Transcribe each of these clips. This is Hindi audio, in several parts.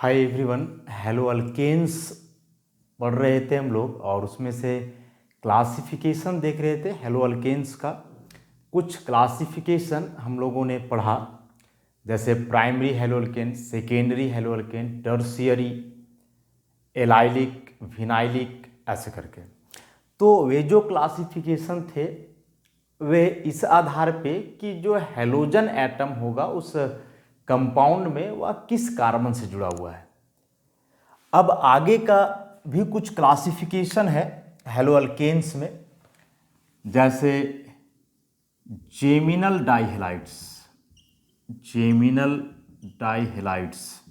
Hi everyone. हेलो अल्केन्स पढ़ रहे थे हम लोग और उसमें से क्लासिफिकेशन देख रहे थे हेलो अल्केन्स का। कुछ क्लासिफिकेशन हम लोगों ने पढ़ा, जैसे primary hello alkane, secondary hello alkane, tertiary, allylic, vinylic, ऐसे करके। तो वे जो क्लासिफिकेशन थे वे इस आधार पे कि जो हेलोजन एटम होगा उस कंपाउंड में वह किस कार्बन से जुड़ा हुआ है। अब आगे का भी कुछ क्लासिफिकेशन है हेलो अल्केन्स में, जैसे geminal dihalides, geminal dihalides,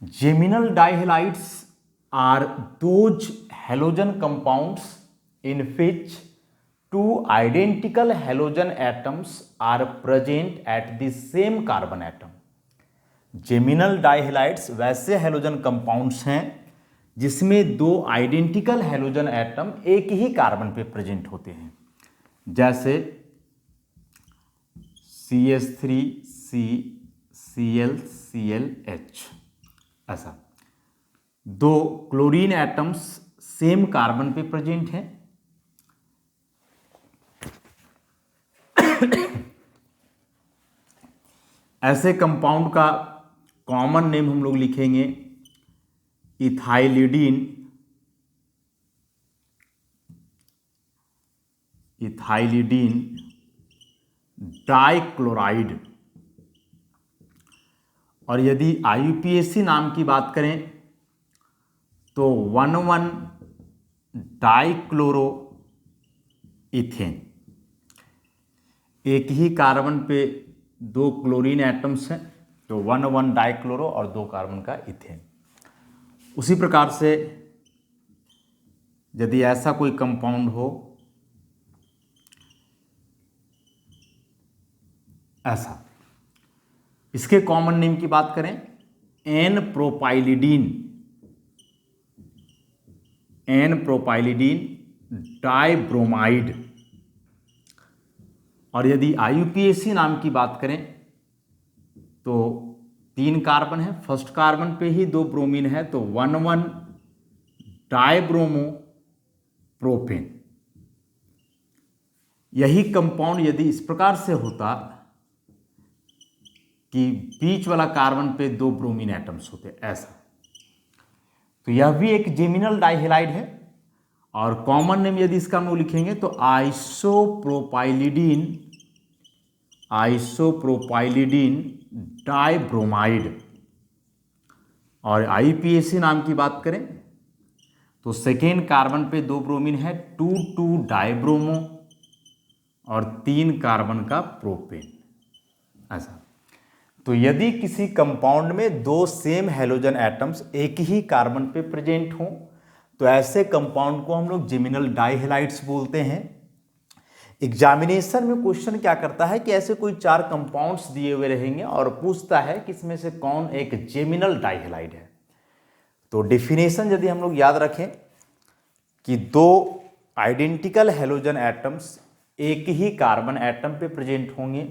geminal dihalides are those halogen compounds in which two identical halogen atoms are present at the same carbon atom। Geminal dihalides वैसे हेलोजन कंपाउंड्स हैं जिसमें दो आइडेंटिकल हेलोजन एटम एक ही कार्बन पे प्रेजेंट होते हैं, जैसे CH3 C Cl ClH। ऐसा दो क्लोरीन एटम्स सेम कार्बन पे प्रेजेंट हैं। ऐसे कंपाउंड का कॉमन नेम हम लोग लिखेंगे इथाइलिडीन, इथाइलिडीन डाइक्लोराइड। और यदि IUPAC नाम की बात करें तो 1,1 डाइक्लोरो इथेन। एक ही कार्बन पे दो क्लोरीन एटम्स हैं तो 1,1 डाइक्लोरो और 2 कार्बन का इथेन। उसी प्रकार से यदि ऐसा कोई कंपाउंड हो, ऐसा, इसके कॉमन नेम की बात करें एन प्रोपाइलिडीन, एन प्रोपाइलिडीन डाइब्रोमाइड। और यदि IUPAC नाम की बात करें तो 3 कार्बन है, फर्स्ट कार्बन पे ही 2 ब्रोमीन है तो 1,1 डाइब्रोमो प्रोपेन। यही कंपाउंड यदि इस प्रकार से होता कि बीच वाला कार्बन पे 2 ब्रोमीन एटम्स होते, ऐसा, तो यह भी एक जेमिनल डाइहेलाइड है। और कॉमन नेम यदि इसका हम लोग लिखेंगे तो आइसोप्रोपाइलिडीन, आइसोप्रोपाइलिडीन डाइब्रोमाइड। और IUPAC नाम की बात करें तो सेकेंड कार्बन पे 2 ब्रोमीन है, 2,2 डाइब्रोमो और 3 कार्बन का प्रोपेन, ऐसा। तो यदि किसी कंपाउंड में 2 सेम हेलोजन एटम्स एक ही कार्बन पे प्रेजेंट हों तो ऐसे कंपाउंड को हम लोग जेमिनल डाइहेलाइड्स बोलते हैं। एग्जामिनेशन में क्वेश्चन क्या करता है कि ऐसे कोई 4 कंपाउंड्स दिए हुए रहेंगे और पूछता है कि इसमें से कौन एक जेमिनल डाइहेलाइड है। तो डेफिनेशन यदि हम लोग याद रखें कि 2 आइडेंटिकल हेलोजन एटम्स एक ही कार्बन एटम पे प्रेजेंट होंगे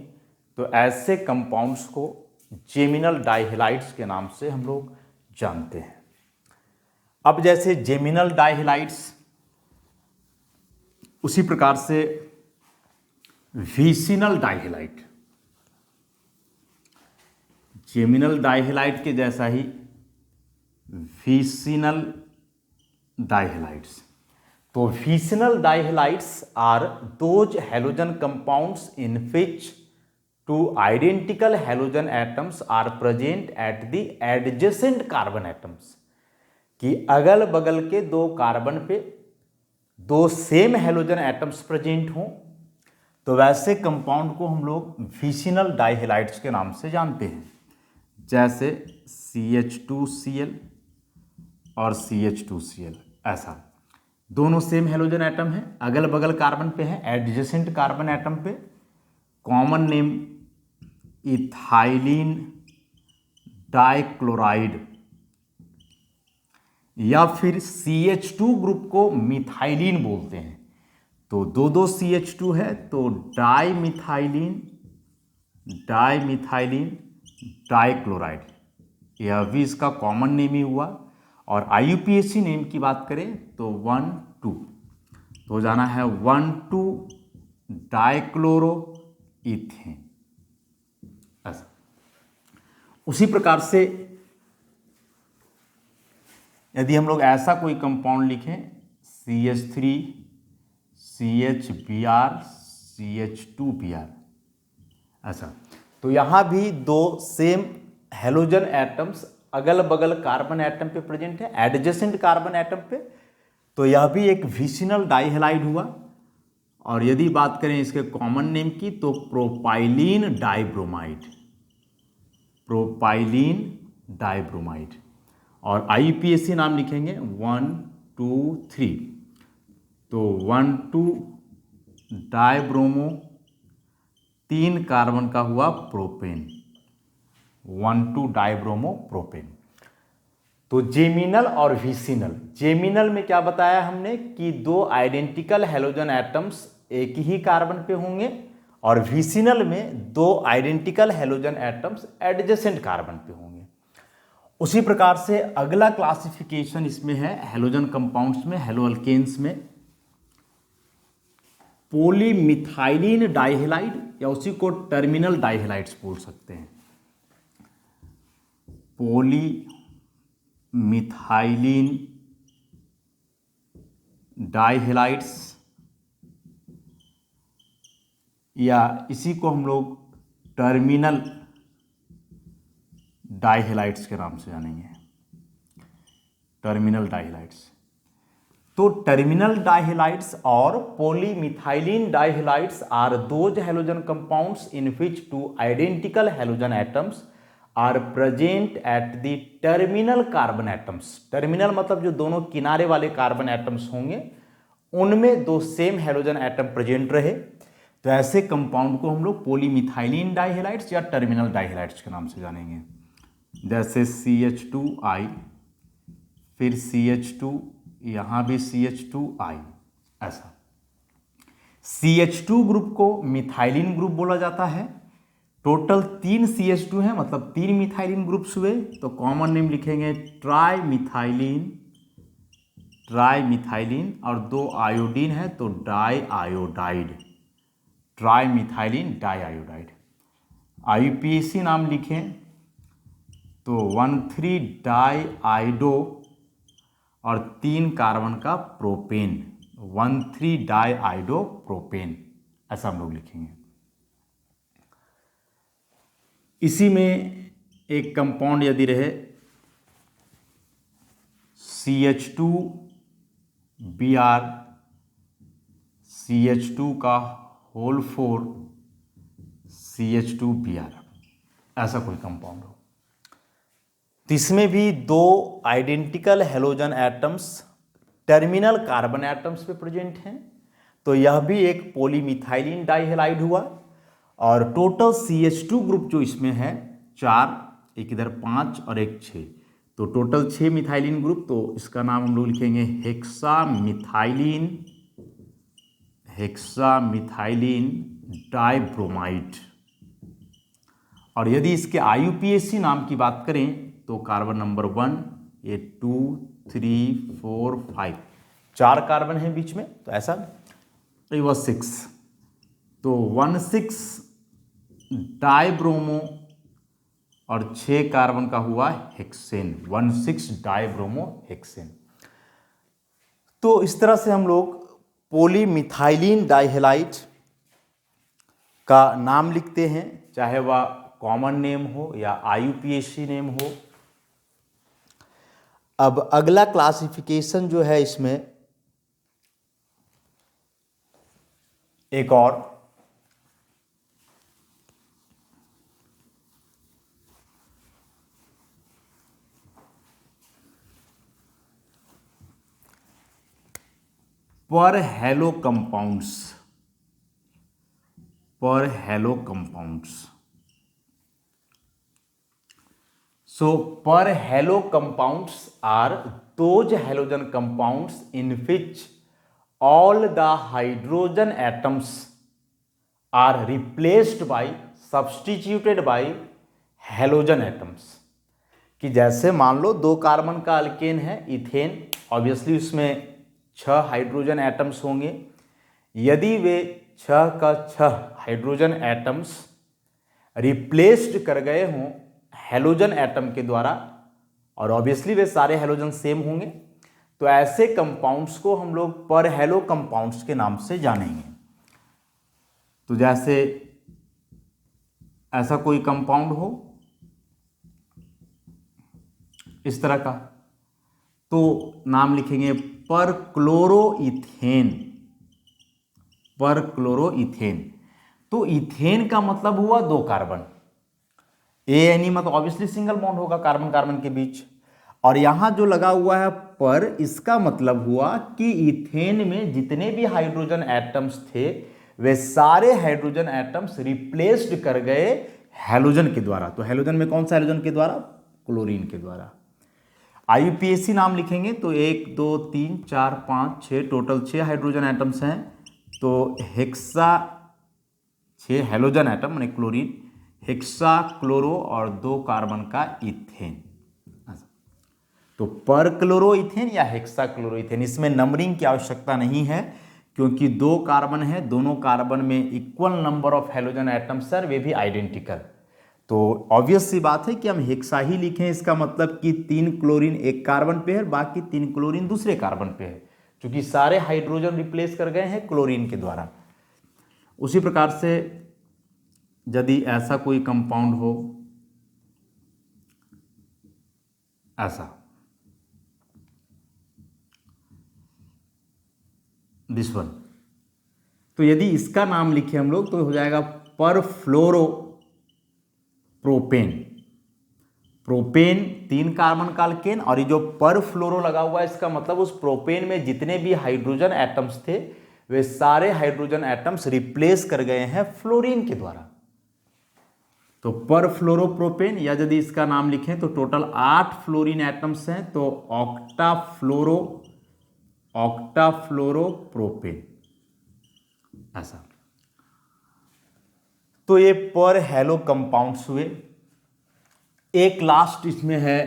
तो ऐसे कंपाउंड्स को जेमिनल डाइहेलाइड्स के नाम से हम लोग जानते हैं। अब जैसे जेमिनल डाइहेलाइड्स, उसी प्रकार से विसिनल डाइहेलाइड, जेमिनल डाइहेलाइड के जैसा ही विसिनल डाइहेलाइड्स। तो vicinal dihalides are those halogen compounds in which 2 identical halogen atoms are present at the adjacent carbon atoms। कि अगल बगल के 2 कार्बन पे 2 सेम हेलोजन एटम्स प्रेजेंट हों तो वैसे कंपाउंड को हम लोग विसिनल डाइहेलाइड्स के नाम से जानते हैं, जैसे CH2Cl और CH2Cl। ऐसा दोनों सेम हेलोजन एटम हैं, अगल बगल कार्बन पे हैं, एडजेसेंट कार्बन एटम पे। कॉमन नेम इथाइलिन डाइक्लोराइड, या फिर CH2 ग्रुप को मिथाइलिन बोलते हैं। तो 2 CH2 है तो डाई मिथाइलिन डाइमिथाइलिन डाइक्लोराइड, यह भी इसका कॉमन नेम ही हुआ। और IUPAC नेम की बात करें तो 1,2, तो हो जाना है 1,2 डाइक्लोरो इथेन। ऐसा उसी प्रकार से यदि हम लोग ऐसा कोई कंपाउंड लिखें CH3 CHBr CH2Br, ऐसा, तो यहाँ भी दो सेम हेलोजन एटम्स अगल बगल कार्बन एटम पे प्रेजेंट है, एडजेसेंट कार्बन एटम पे, तो यह भी एक विसिनल डाइहेलाइड हुआ। और यदि बात करें इसके कॉमन नेम की तो प्रोपाइलीन डाइब्रोमाइड, प्रोपाइलीन डाइब्रोमाइड। और IUPAC नाम लिखेंगे 1, 2, 3, तो 1,2 डाइब्रोमो, 3 कार्बन का हुआ प्रोपेन, 1,2 डाइब्रोमो प्रोपेन। तो जेमिनल और विसिनल, जेमिनल में क्या बताया हमने कि दो आइडेंटिकल हेलोजन एटम्स एक ही कार्बन पे होंगे, और विसिनल में दो identical halogen atoms adjacent carbon पे होंगे। उसी प्रकार से अगला क्लासिफिकेशन इसमें है हेलोजन कंपाउंड्स में, हेलोअल्केन्स में, पॉलीमिथाइलिन डाइहेलाइड, या उसी को टर्मिनल डाइहेलाइड्स बोल सकते हैं। पॉलीमिथाइलिन डाइहेलाइड्स, या इसी को हम लोग टर्मिनल डाइहेलाइड्स के नाम से जानेंगे, टर्मिनल डाइहेलाइड्स। तो टर्मिनल डाइहेलाइड्स और polymethylene dihalides are those halogen compounds in which two identical halogen atoms are present at the terminal carbon atoms. Terminal मतलब जो दोनों किनारे वाले कार्बन एटम्स होंगे उनमें दो सेम हेलोजन एटम प्रेजेंट रहे, तो ऐसे कंपाउंड को हम लोग पॉलीमिथाइलिन डाइहेलाइड्स या टर्मिनल डाइहेलाइड्स के नाम से जानेंगे। जैसे CH2I, फिर CH2, यहाँ भी CH2I, ऐसा। CH2 ग्रुप को मिथाइलिन ग्रुप बोला जाता है। टोटल 3 CH2 हैं, मतलब 3 मिथाइलिन ग्रुप्स हुए, तो कॉमन नेम लिखेंगे ट्राइमिथाइलिन, ट्राइमिथाइलिन, और 2 आयोडीन है तो डाइआयोडाइड, ट्राइमिथाइलिन डाइआयोडाइड। IUPAC नाम लिखें तो 1,3 डाइआइडो और 3 कार्बन का प्रोपेन, 1,3 डाइआइडो प्रोपेन, ऐसा हम लोग लिखेंगे। इसी में एक कंपाउंड यदि रहे CH2Br, CH2 का होल 4 CH2Br, ऐसा कोई कंपाउंड हो, तो इसमें भी दो identical halogen atoms terminal carbon atoms पे प्रेजेंट हैं, तो यह भी एक पॉलीमिथाइलिन डाइहेलाइड हुआ। और टोटल CH2 ग्रुप जो इसमें है 4, एक इधर 5 और एक 6, तो टोटल 6 मिथाइलिन ग्रुप, तो इसका नाम हम लोग लिखेंगे हेक्सामिथाइलिन, हेक्सामिथाइलिन डाइब्रोमाइड। और यदि इसके IUPAC नाम की बात करें तो कार्बन नंबर 1, ये 2, 3, 4, 5, 4 कार्बन है बीच में, तो ऐसा, ये वह 6, तो 1,6 डाइब्रोमो और 6 कार्बन का हुआ हेक्सेन, 1,6 डाइब्रोमो हेक्सेन। तो इस तरह से हम लोग पॉलीमिथाइलिन डाइहेलाइड का नाम लिखते हैं, चाहे वह कॉमन नेम हो या IUPAC नेम हो। अब अगला क्लासिफिकेशन जो है इसमें एक और पर हेलो कंपाउंड्स, पर hello compounds. So per halo compounds are those halogen compounds in which all the hydrogen atoms are replaced by substituted bye halogen atoms. कि जैसे मान लो 2 कार्बन का अल्केन है इथेन, ऑब्वियसली उसमें 6 हाइड्रोजन एटम्स होंगे। यदि वे 6 का 6 हाइड्रोजन एटम्स रिप्लेस्ड कर गए हों हैलोजन एटम के द्वारा, और ऑब्वियसली वे सारे हैलोजन सेम होंगे, तो ऐसे कंपाउंड्स को हम लोग पर हैलो कंपाउंड्स के नाम से जानेंगे। तो जैसे ऐसा कोई कंपाउंड हो इस तरह का, तो नाम लिखेंगे पर क्लोरोइथेन। पर क्लोरोइथेन। तो इथेन का मतलब हुआ 2 कार्बन, एएनई मतलब ऑब्वियसली सिंगल बॉन्ड होगा कार्बन कार्बन के बीच, और यहां जो लगा हुआ है पर, इसका मतलब हुआ कि इथेन में जितने भी हाइड्रोजन एटम्स थे वे सारे हाइड्रोजन एटम्स रिप्लेस्ड कर गए हैलोजन के द्वारा। तो हैलोजन में कौन सा हैलोजन के द्वारा? क्लोरीन के द्वारा। आईयूपीएसी नाम लिखेंगे तो 1 2 3 4 5 6 टोटल 6 हाइड्रोजन एटम्स हैं। तो हेक्सा 6 हैलोजन एटम माने क्लोरीन, हेक्सा क्लोरो और 2 कार्बन का इथेन। तो पर क्लोरोइथेन या हेक्सा क्लोरोइथेन, इसमें नंबरिंग की आवश्यकता नहीं है क्योंकि 2 कार्बन है, दोनों कार्बन में equal number of halogen atoms है, वे भी आइडेंटिकल। तो ऑब्वियस सी बात है कि हम हेक्सा ही लिखें, इसका मतलब कि 3 क्लोरीन एक कार्बन पे है, बाकी 3 क्लोरीन दूसरे कार्बन पे है, क्योंकि सारे हाइड्रोजन रिप्लेस कर गए हैं क्लोरीन के द्वारा। उसी प्रकार से यदि ऐसा कोई कंपाउंड हो, ऐसा दिस वन, तो यदि इसका नाम लिखे हम लोग तो हो जाएगा पर फ्लोरो प्रोपेन। प्रोपेन 3 कार्बन का अल्केन, और ये जो पर फ्लोरो लगा हुआ है इसका मतलब उस प्रोपेन में जितने भी हाइड्रोजन एटम्स थे वे सारे हाइड्रोजन एटम्स रिप्लेस कर गए हैं फ्लोरीन के द्वारा। तो पर फ्लोरो प्रोपेन, या यदि इसका नाम लिखें तो टोटल 8 फ्लोरीन एटम्स हैं, तो ऑक्टाफ्लोरो प्रोपेन, ऐसा। तो ये पर हैलो कंपाउंड्स हुए। एक लास्ट इसमें है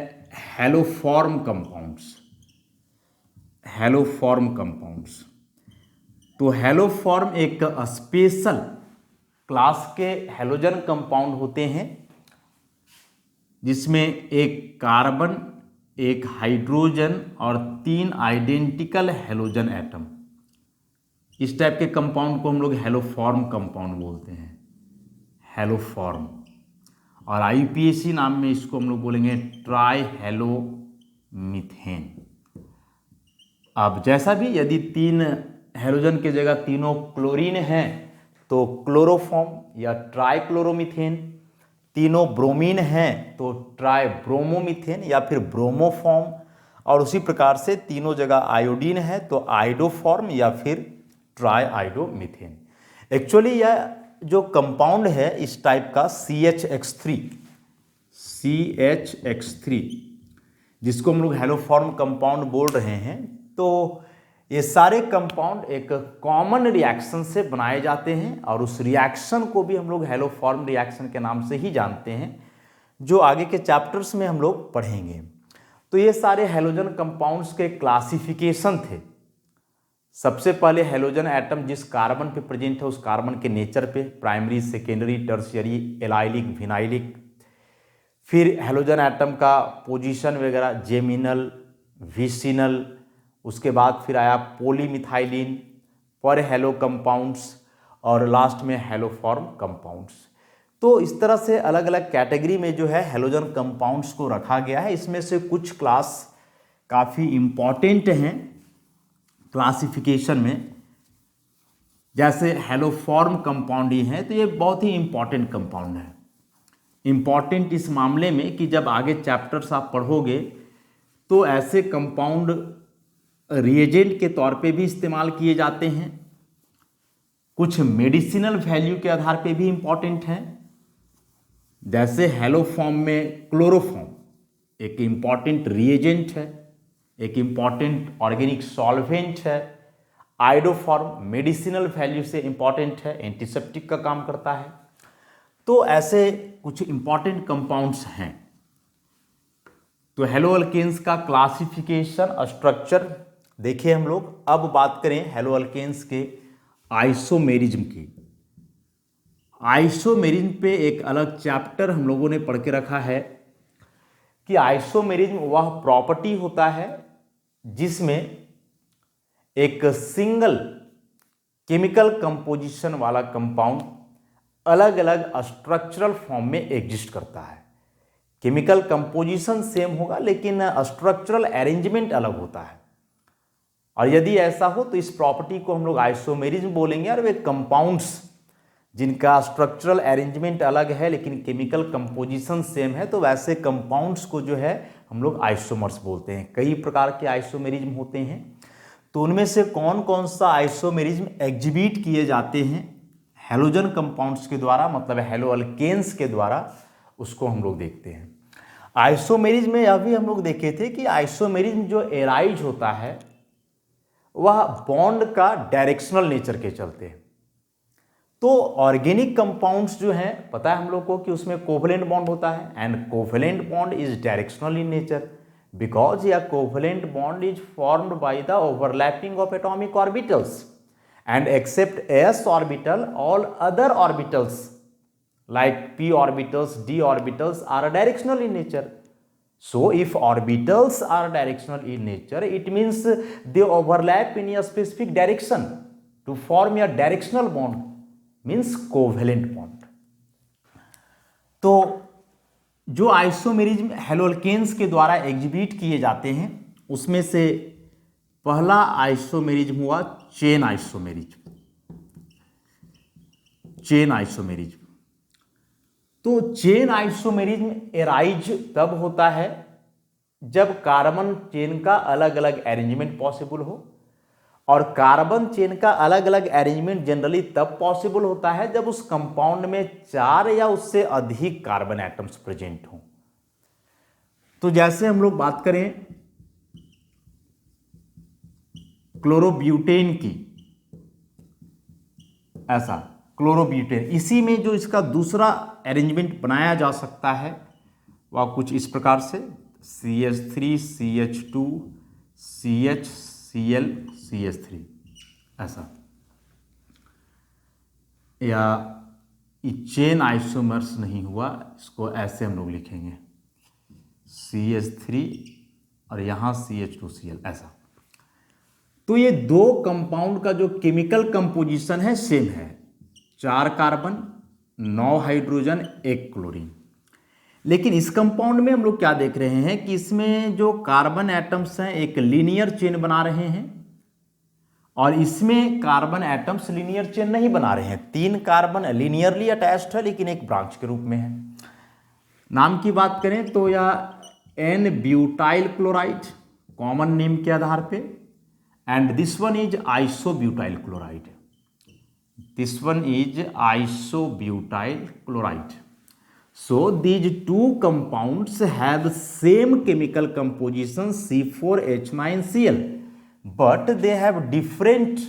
हैलोफॉर्म कंपाउंड्स। हैलोफॉर्म कंपाउंड्स, तो हैलोफॉर्म एक स्पेशल क्लास के हैलोजन कंपाउंड होते हैं जिसमें एक कार्बन, एक हाइड्रोजन और 3 आइडेंटिकल हैलोजन एटम। इस टाइप के कंपाउंड को हम लोग हैलोफॉर्म कंपाउंड बोलते हैं, हैलोफॉर्म। और आईयूपीएसी नाम में इसको हम लोग बोलेंगे ट्राई हैलो मीथेन। अब जैसा भी, यदि 3 हैलोजन की जगह तीनों क्लोरीन हैं तो क्लोरोफॉर्म या ट्राई क्लोरोमीथेन, तीनों ब्रोमीन हैं तो ट्राई ब्रोमोमीथेन या फिर ब्रोमोफॉर्म, और उसी प्रकार से तीनों जगह आयोडीन है तो आइडोफॉर्म या फिर ट्राई आइडोमीथेन। एक्चुअली यह जो कंपाउंड है इस टाइप का CH3 जिसको हम लोग हैलोफॉर्म कंपाउंड बोल रहे हैं, तो ये सारे कंपाउंड एक कॉमन रिएक्शन से बनाए जाते हैं और उस रिएक्शन को भी हम लोग हैलोफॉर्म रिएक्शन के नाम से ही जानते हैं, जो आगे के चैप्टर्स में हम लोग पढ़ेंगे। तो ये सारे हैलोजन कंपाउंड्स के क्लासिफिकेशन थे। सबसे पहले हैलोजन एटम जिस कार्बन पे प्रेजेंट है उस कार्बन के नेचर पे, primary, secondary, tertiary, allylic, vinylic. फिर हैलोजन एटम का पोजीशन वगैरह, जेमिनल, विसिनल, उसके बाद फिर आया पॉलीमिथाइलिन, पर हैलो कंपाउंड्स, और लास्ट में हैलोफॉर्म कंपाउंड्स। तो इस तरह से अलग अलग कैटेगरी में जो है हैलोजन कंपाउंड्स को रखा गया है। इसमें से कुछ क्लास काफ़ी इम्पॉर्टेंट हैं क्लासिफिकेशन में, जैसे हैलोफॉर्म कंपाउंड ही हैं, तो ये बहुत ही इम्पॉर्टेंट कंपाउंड है। इम्पॉर्टेंट इस मामले में कि जब आगे चैप्टर्स आप पढ़ोगे तो ऐसे कंपाउंड रिएजेंट के तौर पे भी इस्तेमाल किए जाते हैं, कुछ मेडिसिनल वैल्यू के आधार पे भी इम्पॉर्टेंट हैं। जैसे हैलोफॉर्म में क्लोरोफॉर्म एक इम्पॉर्टेंट रिएजेंट है, एक इम्पॉर्टेंट ऑर्गेनिक सॉल्वेंट है। आइडोफॉर्म मेडिसिनल वैल्यू से इम्पॉर्टेंट है, एंटीसेप्टिक का काम करता है। तो ऐसे कुछ इंपॉर्टेंट कंपाउंड्स हैं। तो हेलो अल्केन्स का क्लासिफिकेशन स्ट्रक्चर देखिए हम लोग। अब बात करें हेलो अल्केन्स के आइसोमेरिज्म की। आइसोमेरिज्म पे एक अलग चैप्टर हम लोगों ने पढ़ के रखा है कि आइसोमेरिज्म वह प्रॉपर्टी होता है जिसमें एक सिंगल केमिकल कंपोजिशन वाला कंपाउंड अलग अलग स्ट्रक्चरल फॉर्म में एग्जिस्ट करता है। केमिकल कंपोजिशन सेम होगा लेकिन स्ट्रक्चरल अरेंजमेंट अलग होता है, और यदि ऐसा हो तो इस प्रॉपर्टी को हम लोग आइसोमेरिज्म बोलेंगे। और वे कंपाउंड्स जिनका स्ट्रक्चरल अरेंजमेंट अलग है लेकिन केमिकल कंपोजिशन सेम है, तो वैसे कंपाउंड्स को जो है हम लोग आइसोमर्स बोलते हैं। कई प्रकार के आइसोमेरिज्म होते हैं, तो उनमें से कौन कौन सा आइसोमेरिज्म एग्जिबिट किए जाते हैं हैलोजन कंपाउंड्स के द्वारा, मतलब हेलो अल्केन्स के द्वारा, उसको हम लोग देखते हैं। आइसोमेरिज्म में यह भी हम लोग देखे थे कि आइसोमेरिज्म जो एराइज होता है वह बॉन्ड का डायरेक्शनल नेचर के चलते हैं। तो ऑर्गेनिक कंपाउंड्स जो हैं पता है हम लोग को कि उसमें कोवलेंट बॉन्ड होता है, and covalent bond is directional in nature because या covalent bond is formed by the overlapping of atomic orbitals, and except s orbital all other orbitals like p orbitals, d orbitals are directional in nature. So if orbitals are directional in nature, it means they overlap in a specific direction to form a directional bond, means covalent bond. तो जो आइसोमेरिज्म हेलोअल्केन्स के द्वारा एग्जिबिट किए जाते हैं उसमें से पहला आइसोमेरिज्म हुआ चेन आइसोमेरिज्म। चेन आइसोमेरिज्म, तो चेन आइसोमेरिज्म एराइज तब होता है जब कार्बन चेन का अलग अलग अरेंजमेंट पॉसिबल हो, और कार्बन चेन का अलग अलग अरेंजमेंट जनरली तब पॉसिबल होता है जब उस कंपाउंड में 4 या उससे अधिक कार्बन एटम्स प्रेजेंट हों। तो जैसे हम लोग बात करें क्लोरोब्यूटेन की, ऐसा क्लोरोब्यूटेन, इसी में जो इसका दूसरा अरेंजमेंट बनाया जा सकता है वह कुछ इस प्रकार से CH3 CH2 CH Cl CH3 ऐसा, या चेन आइसोमर्स नहीं हुआ, इसको ऐसे हम लोग लिखेंगे CH3 और यहाँ CH2Cl ऐसा। तो ये दो कंपाउंड का जो केमिकल कंपोजिशन है सेम है, 4 कार्बन 9 हाइड्रोजन 1 क्लोरीन। लेकिन इस कंपाउंड में हम लोग क्या देख रहे हैं कि इसमें जो कार्बन एटम्स हैं एक लीनियर चेन बना रहे हैं, और इसमें कार्बन एटम्स लीनियर चेन नहीं बना रहे हैं। 3 कार्बन लीनियरली अटैच्ड है लेकिन एक ब्रांच के रूप में है। नाम की बात करें तो यह N butyl chloride common name के आधार पे, and this one is isobutyl chloride. This one is isobutyl chloride. So these two compounds have same chemical composition C4H9Cl, but they have different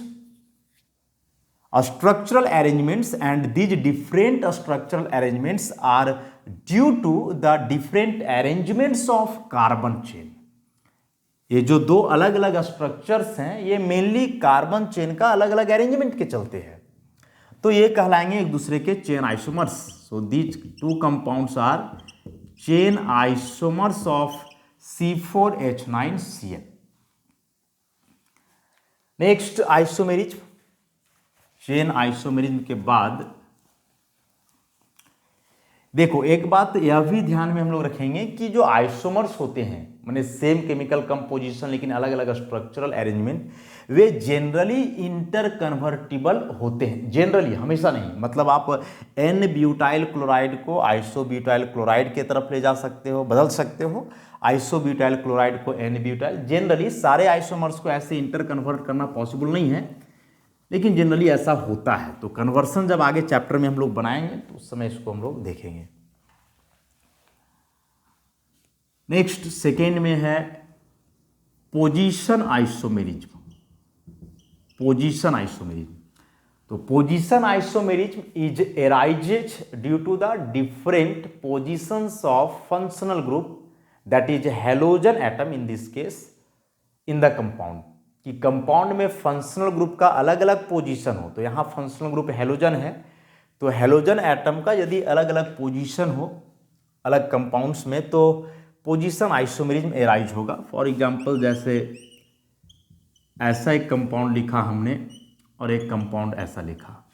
structural arrangements, and these different structural arrangements are due to the different arrangements of carbon chain. ये जो दो अलग अलग स्ट्रक्चर्स हैं ये मेनली कार्बन चेन का अलग अलग अरेंजमेंट के चलते हैं, तो ये कहलाएंगे एक दूसरे के chain isomers. So these two compounds are chain isomers of C4H9Cl। Next isomerism, chain isomerism के बाद देखो एक बात यह भी ध्यान में हम लोग रखेंगे कि जो आइसोमर्स होते हैं माने सेम केमिकल कंपोजिशन लेकिन अलग अलग स्ट्रक्चरल अरेंजमेंट, वे जनरली इंटर कन्वर्टिबल होते हैं। जनरली, हमेशा नहीं, मतलब आप N ब्यूटाइल क्लोराइड को आइसोब्यूटाइल क्लोराइड के तरफ ले जा सकते हो, बदल सकते हो, आइसोब्यूटाइल क्लोराइड को N ब्यूटाइल। जनरली सारे आइसोमर्स को ऐसे इंटर कन्वर्ट करना पॉसिबल नहीं है, लेकिन जनरली ऐसा होता है। तो कन्वर्सन जब आगे चैप्टर में हम लोग बनाएंगे तो उस समय इसको हम लोग देखेंगे। नेक्स्ट सेकेंड में है पोजीशन आइसोमेरिज्म। पोजीशन आइसोमेरिज्म, तो position isomerism is arises due to the different positions of functional group that is halogen atom in this case in the compound, कि कंपाउंड में फंक्शनल ग्रुप का अलग अलग पोजीशन हो। तो यहाँ फंक्शनल ग्रुप हेलोजन है, तो हेलोजन एटम का यदि अलग अलग पोजीशन हो अलग कंपाउंड्स में तो पोजीशन आइसोमेरिज्म एराइज होगा। फॉर एग्जांपल जैसे ऐसा एक कंपाउंड लिखा हमने और एक कंपाउंड ऐसा लिखा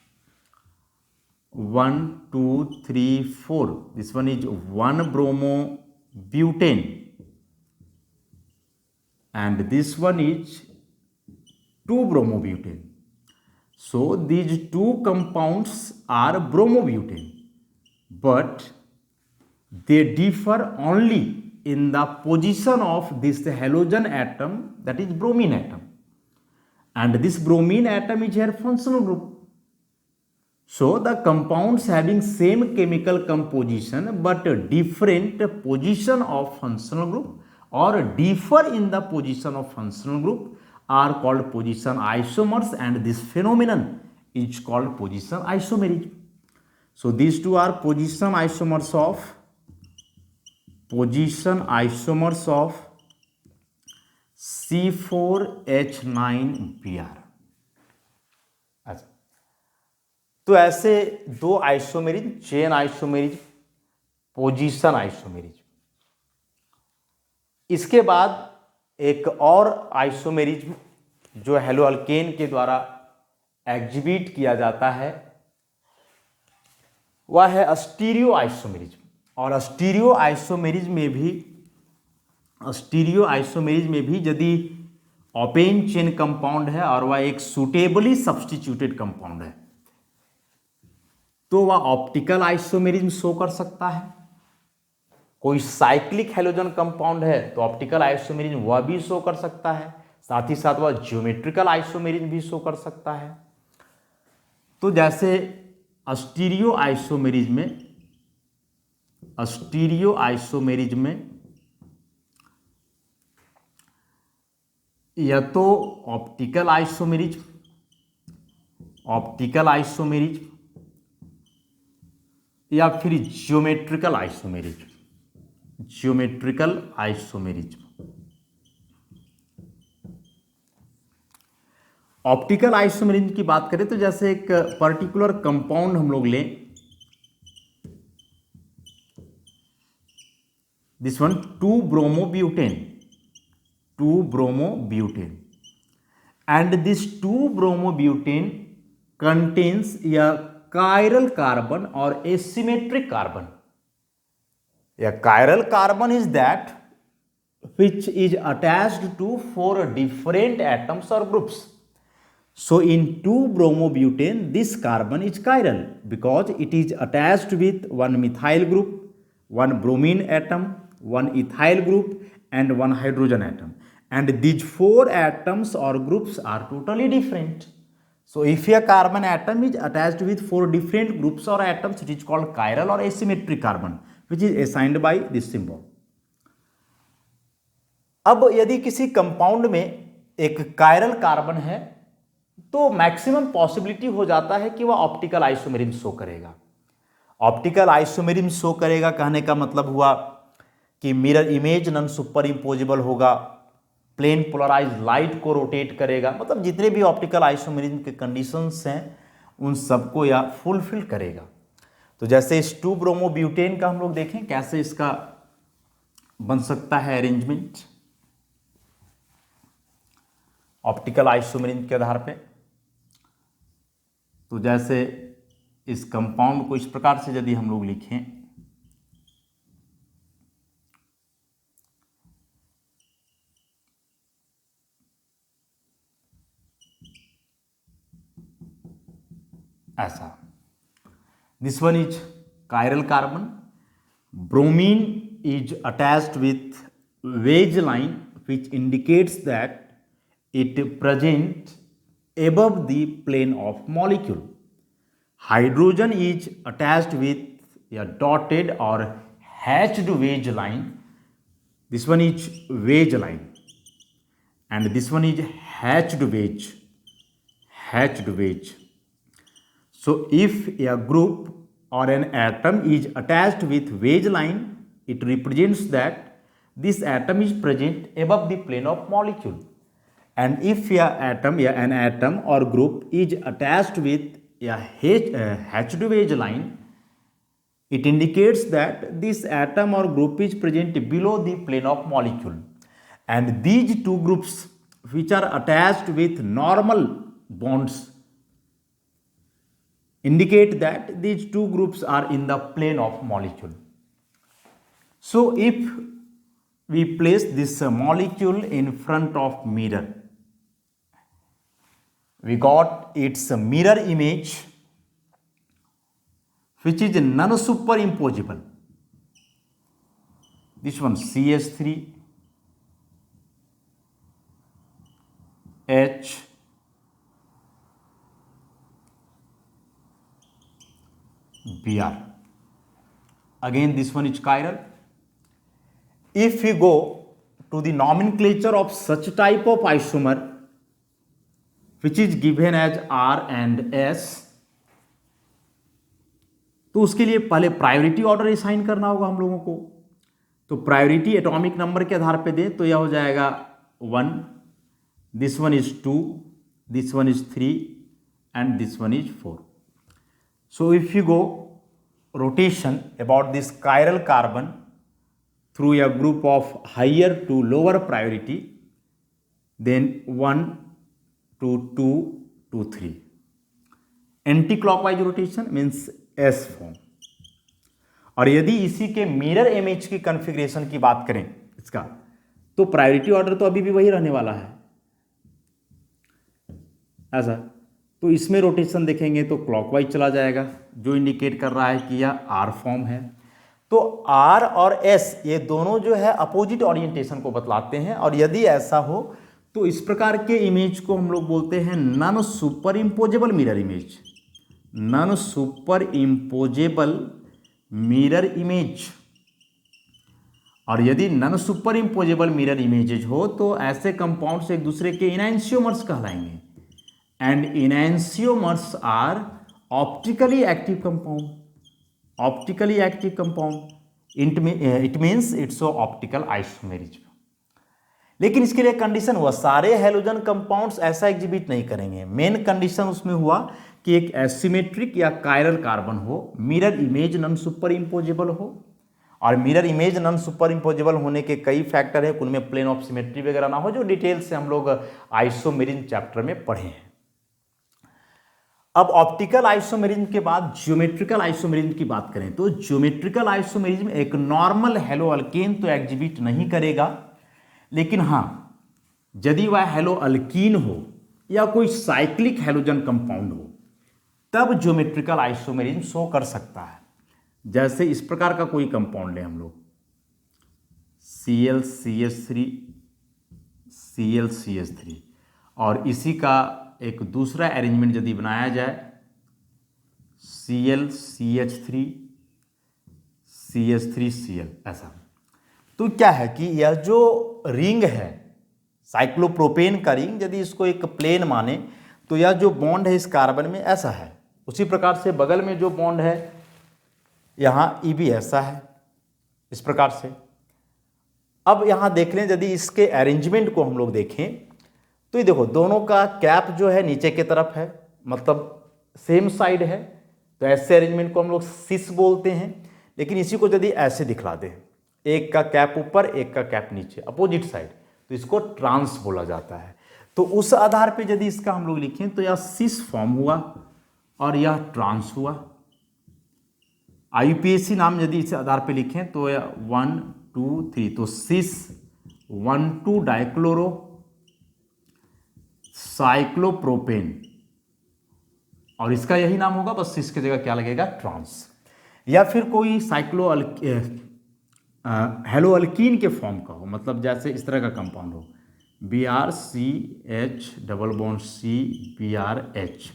1 2 3 4, this one is 1 bromo butane and this one is 2 bromobutane. So these two compounds are bromobutane, but they differ only in the position of this halogen atom, that is bromine atom, and this bromine atom is here functional group. So the compounds having same chemical composition but different position of functional group or differ in the position of functional group are called position isomers, and this phenomenon is called position isomerism. So these two are position isomers of C4H9Br. अच्छा, तो ऐसे दो isomerism, chain isomerism, position isomerism. इसके बाद एक और आइसोमेरिज्म जो हेलोअल्केन के द्वारा एग्जिबिट किया जाता है वह है स्टीरियो आइसोमेरिज्म। और स्टीरियो आइसोमेरिज्म में भी यदि ओपेन चेन कंपाउंड है और वह एक सुटेबली सब्स्टिट्यूटेड कंपाउंड है तो वह ऑप्टिकल आइसोमेरिज्म शो कर सकता है। कोई साइक्लिक हेलोजन कंपाउंड है तो ऑप्टिकल आइसोमेरिज्म वह भी शो कर सकता है, साथ ही साथ वह ज्योमेट्रिकल आइसोमेरिज्म भी शो कर सकता है। तो जैसे स्टीरियो आइसोमेरिज्म में या तो ऑप्टिकल आइसोमेरिज्म या फिर ज्योमेट्रिकल आइसोमेरिज्म। ऑप्टिकल आइसोमेरिज्म की बात करें तो जैसे एक पर्टिकुलर कंपाउंड हम लोग लें, this one 2 bromobutane, and this 2 bromobutane contains a chiral carbon or asymmetric carbon. A chiral carbon is that which is attached to 4 different atoms or groups. So in 2 bromobutane this carbon is chiral because it is attached with 1 methyl group, 1 bromine atom, 1 ethyl group and 1 hydrogen atom, and these 4 atoms or groups are totally different. So if a carbon atom is attached with 4 different groups or atoms, it is called chiral or asymmetric carbon, which is assigned by this symbol. अब यदि किसी कंपाउंड में एक कायरल कार्बन है तो मैक्सिमम पॉसिबिलिटी हो जाता है कि वह ऑप्टिकल आइसोमेरिज्म शो करेगा। ऑप्टिकल आइसोमेरिज्म शो करेगा कहने का मतलब हुआ कि mirror image non super imposable होगा, प्लेन पोलराइज लाइट को रोटेट करेगा, मतलब जितने भी ऑप्टिकल आइसोमेरिज्म के कंडीशंस हैं उन सबको यह फुलफिल करेगा। तो जैसे इस 2 ब्रोमोब्यूटेन का हम लोग देखें कैसे इसका बन सकता है अरेंजमेंट ऑप्टिकल आइसोमेरिज्म के आधार पे। तो जैसे इस कंपाउंड को इस प्रकार से यदि हम लोग लिखें, ऐसा, this one is chiral carbon, bromine is attached with wedge line which indicates that it present above the plane of molecule. Hydrogen is attached with a dotted or hatched wedge line. This one is wedge line and this one is hatched wedge. So if a group or an atom is attached with wedge line, it represents that this atom is present above the plane of molecule. And if an atom or group is attached with a hatched wedge line, it indicates that this atom or group is present below the plane of molecule. And these two groups which are attached with normal bonds indicate that these two groups are in the plane of molecule. So if we place this molecule in front of mirror, we got its mirror image which is non-superimposable. This one CH3 H Br. Again this one is chiral. If we go to the nomenclature of such type of isomer which is given as R and S, तो उसके लिए पहले प्रायोरिटी ऑर्डर असाइन करना होगा हम लोगों को. तो प्रायोरिटी एटॉमिक नंबर के आधार पे दे तो यह हो जाएगा 1, this one is 2, this one is 3 and this one is 4. So if you go rotation about this chiral carbon through a group of higher to lower priority, then 1 to 2 to 3. Anti-clockwise rotation means S form. और यदि इसी के मिरर इमेज की कॉन्फ़िगरेशन की बात करें इसका, तो प्रायोरिटी ऑर्डर तो अभी भी वही रहने वाला है ऐसा. तो इसमें रोटेशन देखेंगे तो क्लॉकवाइज चला जाएगा, जो इंडिकेट कर रहा है कि यह आर फॉर्म है. तो आर और एस ये दोनों जो है अपोजिट ओरिएंटेशन को बतलाते हैं. और यदि ऐसा हो तो इस प्रकार के इमेज को हम लोग बोलते हैं non superimposable mirror image. Non superimposable mirror image. और यदि non superimposable mirror images हो तो ऐसे कंपाउंड्स एक दूसरे के इनैंशियोमर्स कहलाएंगे. And enantiomers are optically active compound. Optically active compound it means its optical isomerism. लेकिन इसके लिए कंडीशन हुआ, सारे हैलोजन कंपाउंड्स ऐसा एग्जिबिट नहीं करेंगे. मेन कंडीशन उसमें हुआ कि एक एसिमेट्रिक या कायरल कार्बन हो, mirror image non super imposable हो. और mirror image non super imposable होने के कई फैक्टर है, उनमें प्लेन ऑफ सिमेट्री वगैरह ना हो, जो डिटेल से हम लोग आइसोमेरिज्म चैप्टर में पढ़े हैं. अब ऑप्टिकल आइसोमेरिज्म के बाद ज्योमेट्रिकल आइसोमेरिज्म की बात करें तो ज्योमेट्रिकल आइसोमेरिज्म एक नॉर्मल हेलो अल्केन तो एग्जिबिट नहीं करेगा, लेकिन हाँ यदि वह हेलो अल्कीन हो या कोई साइक्लिक हेलोजन कंपाउंड हो तब ज्योमेट्रिकल आइसोमेरिज्म शो कर सकता है. जैसे इस प्रकार का कोई कंपाउंड लें हम लोग, ClCH3 ClCH3, और इसी का एक दूसरा अरेंजमेंट यदि बनाया जाए ClCH3 CH3Cl ऐसा, तो क्या है कि यह जो रिंग है साइक्लोप्रोपेन का रिंग, यदि इसको एक प्लेन माने तो यह जो बॉन्ड है इस कार्बन में ऐसा है. उसी प्रकार से बगल में जो बॉन्ड है यहाँ ई भी ऐसा है इस प्रकार से. अब यहाँ देख लें, यदि इसके अरेंजमेंट को हम लोग देखें तो ये देखो दोनों का कैप जो है नीचे की तरफ है, मतलब सेम साइड है. तो ऐसे अरेंजमेंट को हम लोग सिस बोलते हैं. लेकिन इसी को यदि ऐसे दिखला दें, एक का कैप ऊपर एक का कैप नीचे अपोजिट साइड, तो इसको ट्रांस बोला जाता है. तो उस आधार पे यदि इसका हम लोग लिखें तो यह सिस फॉर्म हुआ और यह ट्रांस हुआ. IUPAC नाम यदि इस आधार पे लिखें तो यह 1 2 3, तो सिस 1,2 डाइक्लोरो साइक्लोप्रोपेन, और इसका यही नाम होगा, बस सिस की जगह क्या लगेगा ट्रांस. या फिर कोई हेलो अल्कीन के फॉर्म का हो, मतलब जैसे इस तरह का कंपाउंड हो BrCH double bond C BrH,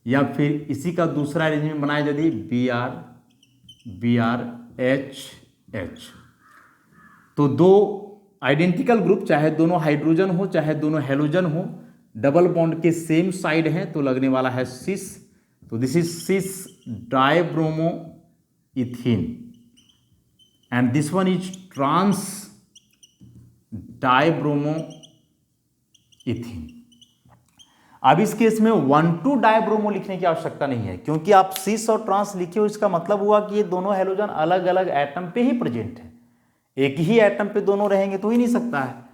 या फिर इसी का दूसरा अरेंजमेंट बनाए यदि BrHH, तो दो आइडेंटिकल ग्रुप, चाहे दोनों हाइड्रोजन हो चाहे दोनों हेलोजन हो, डबल बॉन्ड के सेम साइड हैं तो लगने वाला है सिस. तो this is cis dibromo ethene and this one is trans dibromo ethene. अब इस केस में 1,2 डाइब्रोमो लिखने की आवश्यकता नहीं है, क्योंकि आप सिस और ट्रांस लिखे हो, इसका मतलब हुआ कि ये दोनों हैलोजन अलग अलग एटम पे ही प्रेजेंट है। एक ही एटम पे दोनों रहेंगे तो ही नहीं सकता है।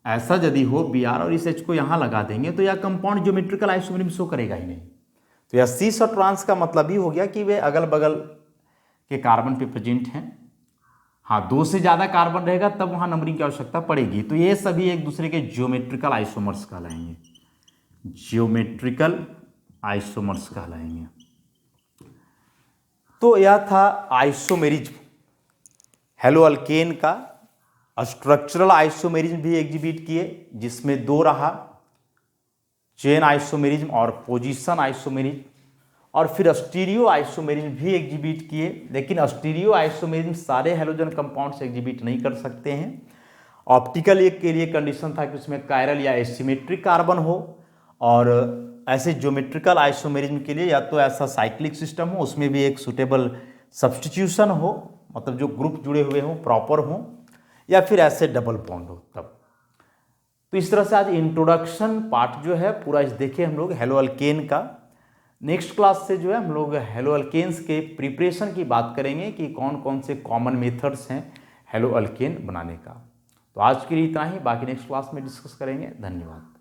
ऐसा यदि हो Br और इस H को यहाँ लगा देंगे तो यह कंपाउंड ज्योमेट्रिकल आइसोमेरिज्म शो करेगा ही नहीं। तो यह सिस और ट्रांस का मतलब ही हो गया कि वे अगल बगल के कार्बन पे प्रेजेंट हैं। हाँ, 2 से ज़्यादा कार्बन रहेगा तब वहाँ नंबरिंग की आवश्यकता पड़ेगी। तो ये सभी एक दूसरे के ज्योमेट्रिकल आइसोमर्स कहलाएंगे, ज्योमेट्रिकल आइसोमर्स कहलाएंगे। तो यह था आइसोमेरिज्म, हेलोअल्केन का। स्ट्रक्चरल आइसोमेरिज्म भी एग्जिबिट किए, जिसमें 2 रहा, चेन आइसोमेरिज्म और पोजीशन आइसोमेरिज्म, और फिर स्टीरियो आइसोमेरिज्म भी एग्जिबिट किए। लेकिन स्टीरियो आइसोमेरिज्म सारे हैलोजन कंपाउंड से एग्जिबिट नहीं कर सकते हैं। ऑप्टिकल एक के लिए कंडीशन था कि उसमें कायरल या एसिमेट्रिक कार्बन हो, और ऐसे ज्योमेट्रिकल आइसोमेरिज्म के लिए या तो ऐसा साइक्लिक सिस्टम हो, उसमें भी एक सुटेबल सब्स्टिट्यूशन हो, मतलब जो ग्रुप जुड़े हुए हों प्रॉपर हों, या फिर ऐसे डबल बॉन्ड हो तब। तो इस तरह से आज इंट्रोडक्शन पार्ट जो है पूरा इस देखे हम लोग हेलोअल्केन का। नेक्स्ट क्लास से जो है हम लोग हेलोअल्केन्स के प्रिपरेशन की बात करेंगे कि कौन कौन से कॉमन मेथड्स हैं हेलोअल्केन बनाने का। तो आज के लिए इतना ही, बाकी नेक्स्ट क्लास में डिस्कस करेंगे। धन्यवाद।